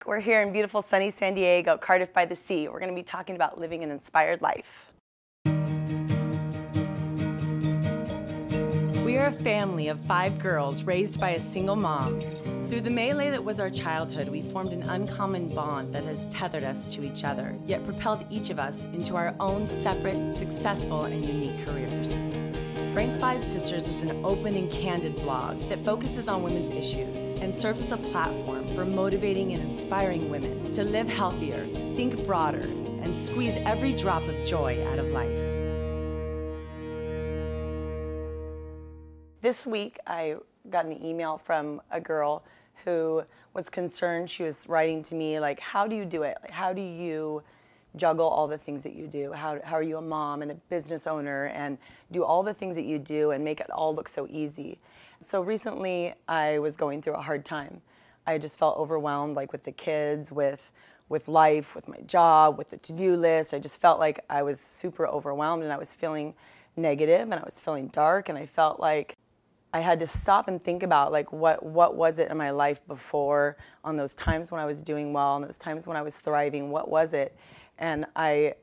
We're here in beautiful sunny San Diego, Cardiff by the Sea. We're going to be talking about living an inspired life. We are a family of 5 girls raised by a single mom. Through the melee that was our childhood, we formed an uncommon bond that has tethered us to each other, yet propelled each of us into our own separate, successful, and unique careers. Rank 5 Sisters is an open and candid blog that focuses on women's issues and serves as a platform for motivating and inspiring women to live healthier, think broader, and squeeze every drop of joy out of life. This week, I got an email from a girl who was concerned. She was writing to me like, how do you do it? Like, how do you juggle all the things that you do? How are you a mom and a business owner and do all the things that you do and make it all look so easy? So recently I was going through a hard time. I just felt overwhelmed, like with the kids, with life, with my job, with the to-do list. I just felt like I was super overwhelmed and I was feeling negative and I was feeling dark, and I felt like I had to stop and think about like what was it in my life before, on those times when I was doing well and those times when I was thriving, what was it? And I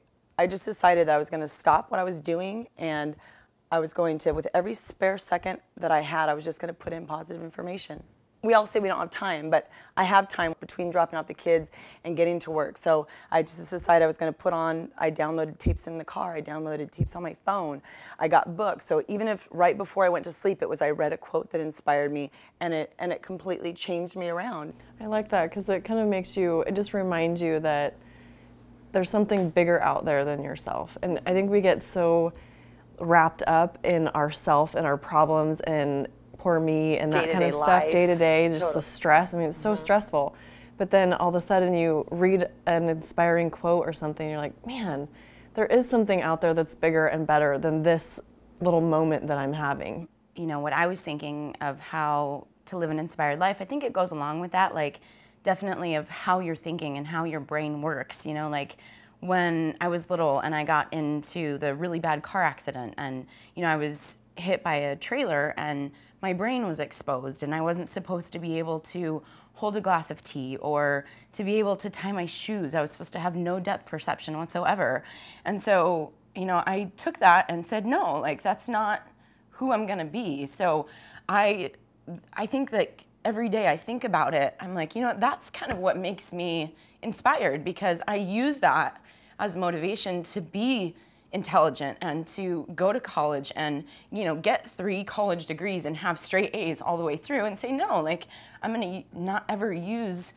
just decided that I was going to stop what I was doing, and I was going to, with every spare second that I had, I was just going to put in positive information. We all say we don't have time, but I have time between dropping off the kids and getting to work. So I just decided I was going to put on, I downloaded tapes in the car, I downloaded tapes on my phone, I got books. So even if right before I went to sleep, it was I read a quote that inspired me, and it completely changed me around. I like that because it kind of makes you, it just reminds you that there's something bigger out there than yourself. And I think we get so wrapped up in ourself and our problems and poor me and that kind of stuff day to day, just the stress. I mean, it's so stressful. But then all of a sudden you read an inspiring quote or something, and you're like, man, there is something out there that's bigger and better than this little moment that I'm having. You know, what I was thinking of how to live an inspired life, I think it goes along with that, like definitely of how you're thinking and how your brain works. You know, like when I was little and I got into the really bad car accident, and you know, I was hit by a trailer and my brain was exposed, and I wasn't supposed to be able to hold a glass of tea or to be able to tie my shoes. I was supposed to have no depth perception whatsoever. And so, you know, I took that and said, no, like that's not who I'm gonna be. So I think that every day I think about it, I'm like, you know, that's kind of what makes me inspired, because I use that as motivation to be intelligent and to go to college and, you know, get 3 college degrees and have straight A's all the way through, and say, no, like I'm gonna not ever use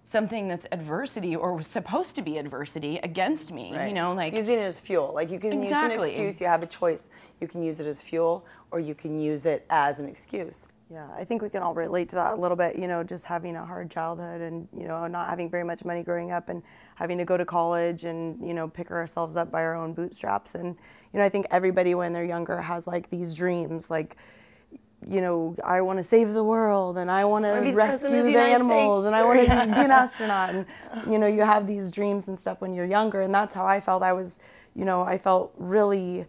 something that's adversity or was supposed to be adversity against me, right. You know, like using it as fuel. Like you can use an excuse, you have a choice. You can use it as fuel or you can use it as an excuse. Yeah, I think we can all relate to that a little bit, you know, just having a hard childhood and, you know, not having very much money growing up and having to go to college and, you know, pick ourselves up by our own bootstraps. And, you know, I think everybody when they're younger has like these dreams, like, you know, I want to save the world and I want to rescue the animals and I want to be an astronaut. And, you know, you have these dreams and stuff when you're younger. And that's how I felt. I was, you know, I felt really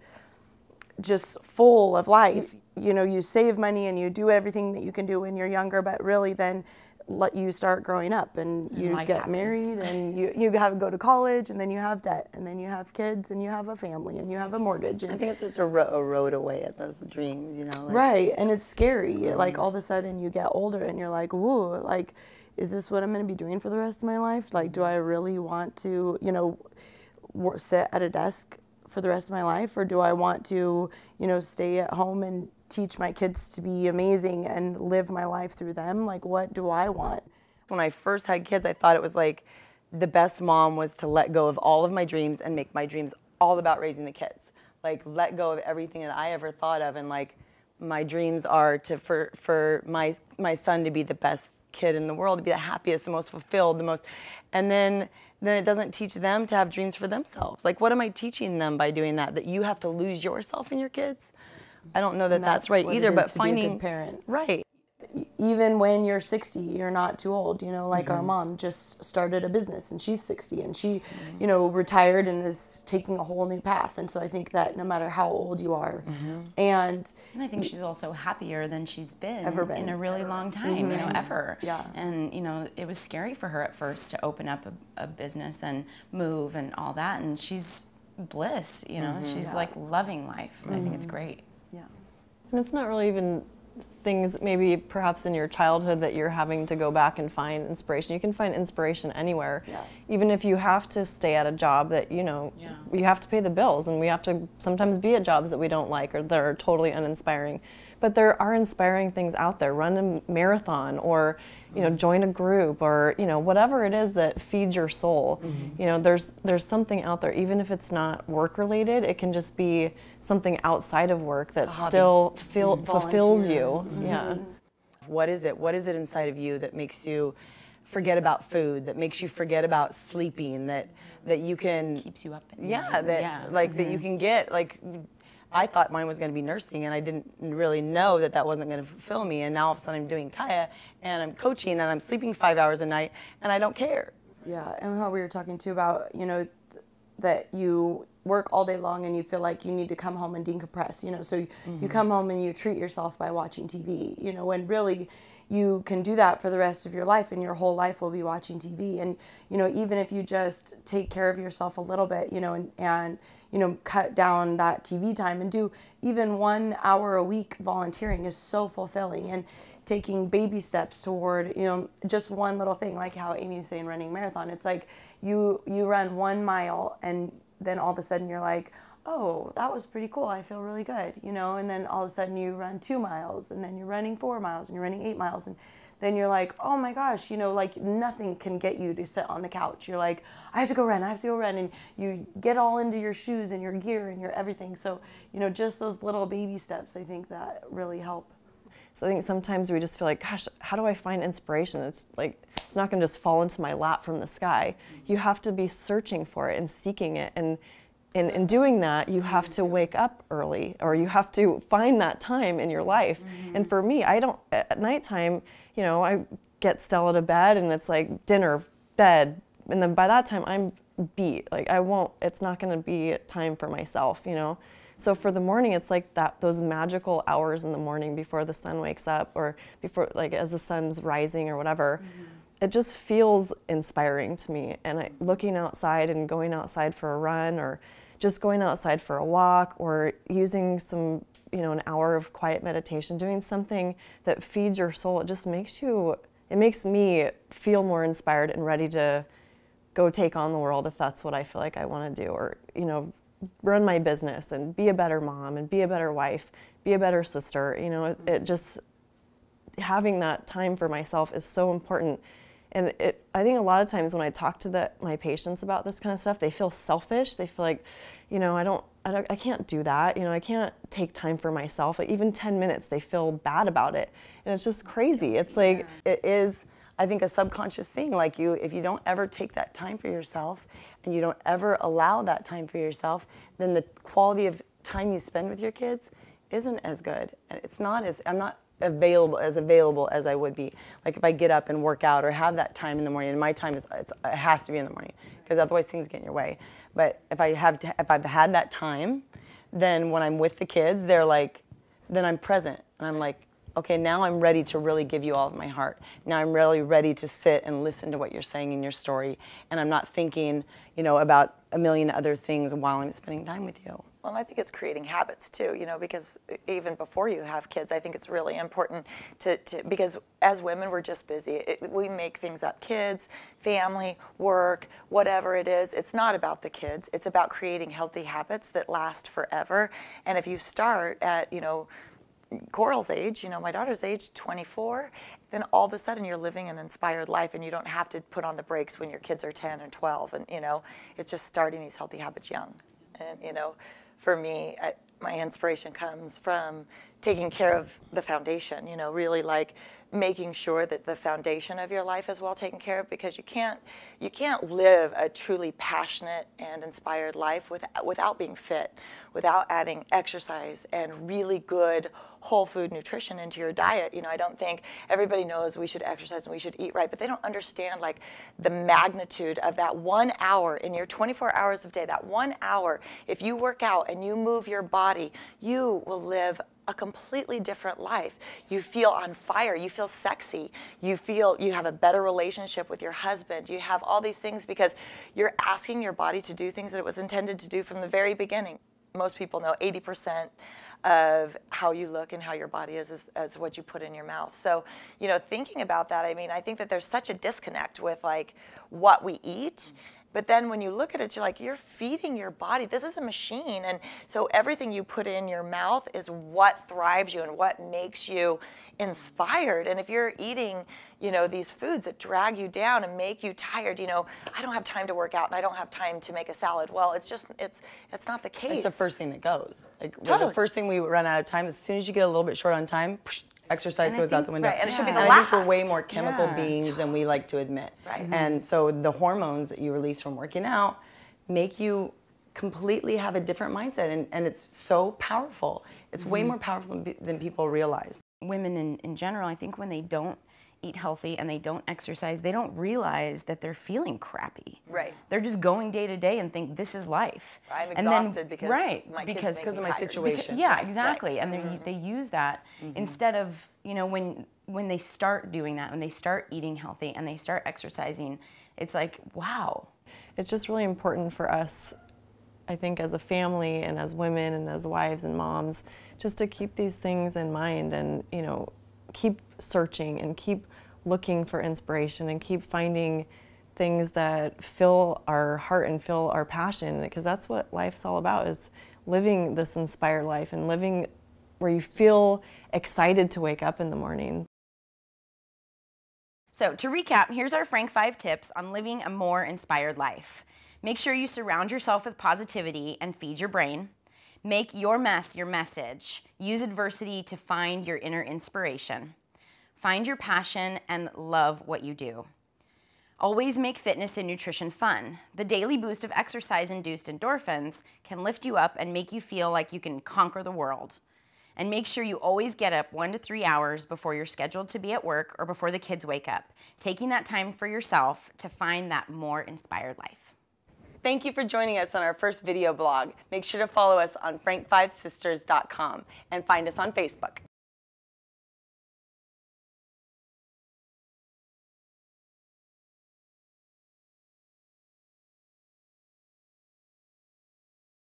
just full of life. You know, you save money and you do everything that you can do when you're younger, but really then let you start growing up and you get married and you have to go to college and then you have debt and then you have kids and you have a family and you have a mortgage. And I think it's just a road away at those dreams, you know. Like, right, and it's scary. Like all of a sudden you get older and you're like, whoa, like, is this what I'm going to be doing for the rest of my life? Like, do I really want to, you know, sit at a desk for the rest of my life, or do I want to, you know, stay at home and teach my kids to be amazing and live my life through them? Like, what do I want? When I first had kids, I thought it was like the best mom was to let go of all of my dreams and make my dreams all about raising the kids. Like, let go of everything that I ever thought of, and like my dreams are to for my son to be the best kid in the world, to be the happiest, the most fulfilled, the most, and then it doesn't teach them to have dreams for themselves. Like, what am I teaching them by doing that? That you have to lose yourself in your kids? I don't know that that's right either, but finding a good parent. Right. even when you're 60, you're not too old, like our mom just started a business and she's 60 and she, retired and is taking a whole new path. And so I think that no matter how old you are, and I think she's also happier than she's been, Ever been. in a really long time, ever. Yeah. And, it was scary for her at first to open up a business and move and all that. And she's bliss, she's like loving life. And I think it's great. yeah. And it's not really even things maybe perhaps in your childhood that you're having to go back and find inspiration. You can find inspiration anywhere. Yeah. Even if you have to stay at a job that, you have to pay the bills, and we have to sometimes be at jobs that we don't like or that are totally uninspiring. But there are inspiring things out there. Run a marathon, or join a group, or whatever it is that feeds your soul. There's something out there, even if it's not work related. It can just be something outside of work that still fulfills you. Yeah. What is it? What is it inside of you that makes you forget about food, that makes you forget about sleeping, that you can Keeps you up at yeah, night. that like that you can get like. I thought mine was going to be nursing, and I didn't really know that wasn't going to fulfill me. And now all of a sudden I'm doing Kaya, and I'm coaching, and I'm sleeping 5 hours a night, and I don't care. Yeah, and what we were talking too about, that you work all day long and you feel like you need to come home and decompress, so you come home and you treat yourself by watching TV, when really you can do that for the rest of your life, and your whole life will be watching TV. And, even if you just take care of yourself a little bit, and cut down that TV time and do even 1 hour a week volunteering is so fulfilling. And taking baby steps toward, just one little thing, like how Amy's saying running a marathon. It's like you run 1 mile and then all of a sudden you're like, oh, that was pretty cool. I feel really good, and then all of a sudden you run 2 miles, and then you're running 4 miles, and you're running 8 miles. And then you're like, oh my gosh, like nothing can get you to sit on the couch. You're like, I have to go run. And you get all into your shoes and your gear and your everything. So, just those little baby steps, I think that really help. So I think sometimes we just feel like, gosh, how do I find inspiration? It's like, it's not gonna just fall into my lap from the sky. You have to be searching for it and seeking it. And in doing that, you have to wake up early, or you have to find that time in your life. And for me, at nighttime, I get Stella to bed, and it's like dinner, bed, and then by that time I'm beat. Like it's not gonna be time for myself, So for the morning, it's like those magical hours in the morning before the sun wakes up, or before, like as the sun's rising or whatever. It just feels inspiring to me. And looking outside and going outside for a run, or just going outside for a walk, or using some, an hour of quiet meditation, doing something that feeds your soul, it just makes me feel more inspired and ready to go take on the world if that's what I feel like I want to do, or, run my business and be a better mom and be a better wife, be a better sister. It just, having that time for myself is so important. And I think a lot of times when I talk to my patients about this kind of stuff, they feel selfish. They feel like, I can't do that. I can't take time for myself. Like even 10 minutes, they feel bad about it. And it's just crazy. It's like, It is, I think, a subconscious thing. Like if you don't ever take that time for yourself, and you don't ever allow that time for yourself, then the quality of time you spend with your kids isn't as good. And I'm not available as I would be. Like if I get up and work out or have that time in the morning, and my time it has to be in the morning, because otherwise things get in your way. But if I've had that time, then when I'm with the kids, then I'm present, and I'm like, okay, now I'm ready to really give you all of my heart. Now I'm really ready to sit and listen to what you're saying in your story, and I'm not thinking, about a million other things while I'm spending time with you. Well, and I think it's creating habits too, because even before you have kids, I think it's really important because as women, we're just busy. We make things up, kids, family, work, whatever it is. It's not about the kids. It's about creating healthy habits that last forever. And if you start at, Coral's age, my daughter's age, 24, then all of a sudden you're living an inspired life, and you don't have to put on the brakes when your kids are 10 and 12. And, it's just starting these healthy habits young. And, for me, my inspiration comes from taking care of the foundation, you know, really like making sure that the foundation of your life is well taken care of, because you can't live a truly passionate and inspired life without being fit, without adding exercise and really good whole food nutrition into your diet. You know, I don't think everybody knows we should exercise and we should eat right, but they don't understand like the magnitude of that 1 hour in your 24 hours of day, that 1 hour. If you work out and you move your body, you will live a completely different life. You feel on fire, you feel sexy, you feel you have a better relationship with your husband, you have all these things because you're asking your body to do things that it was intended to do from the very beginning. Most people know 80% of how you look and how your body is what you put in your mouth. So, you know, thinking about that, I mean, I think that there's such a disconnect with like what we eat. But then when you look at it, you're like, you're feeding your body. This is a machine. And so everything you put in your mouth is what thrives you and what makes you inspired. And if you're eating, you know, these foods that drag you down and make you tired, you know, I don't have time to work out and I don't have time to make a salad. Well, it's just, it's not the case. It's the first thing that goes. Like, Totally. The first thing we run out of time, as soon as you get a little bit short on time, exercise goes out the window. Right, and it should be the I think we're way last. more chemical beings than we like to admit. Right. And so the hormones that you release from working out make you completely have a different mindset, and it's so powerful. It's way more powerful than people realize. Women in general, I think when they don't eat healthy and they don't exercise, they don't realize that they're feeling crappy. Right. They're just going day to day and think this is life. I'm And then- exhausted because my kids because make Because me of my tired. situation. Yeah, Right, exactly. right. And they use that instead of, you know, when they start doing that, when they start eating healthy and they start exercising, it's like, wow. It's just really important for us, I think, as a family and as women and as wives and moms, just to keep these things in mind and, you know, keep searching and keep looking for inspiration and keep finding things that fill our heart and fill our passion, because that's what life's all about, is living this inspired life and living where you feel excited to wake up in the morning. So to recap, here's our Frank 5 tips on living a more inspired life. Make sure you surround yourself with positivity and feed your brain. Make your mess your message. Use adversity to find your inner inspiration. Find your passion and love what you do. Always make fitness and nutrition fun. The daily boost of exercise-induced endorphins can lift you up and make you feel like you can conquer the world. And make sure you always get up 1 to 3 hours before you're scheduled to be at work or before the kids wake up, taking that time for yourself to find that more inspired life. Thank you for joining us on our first video blog. Make sure to follow us on frank5sisters.com and find us on Facebook.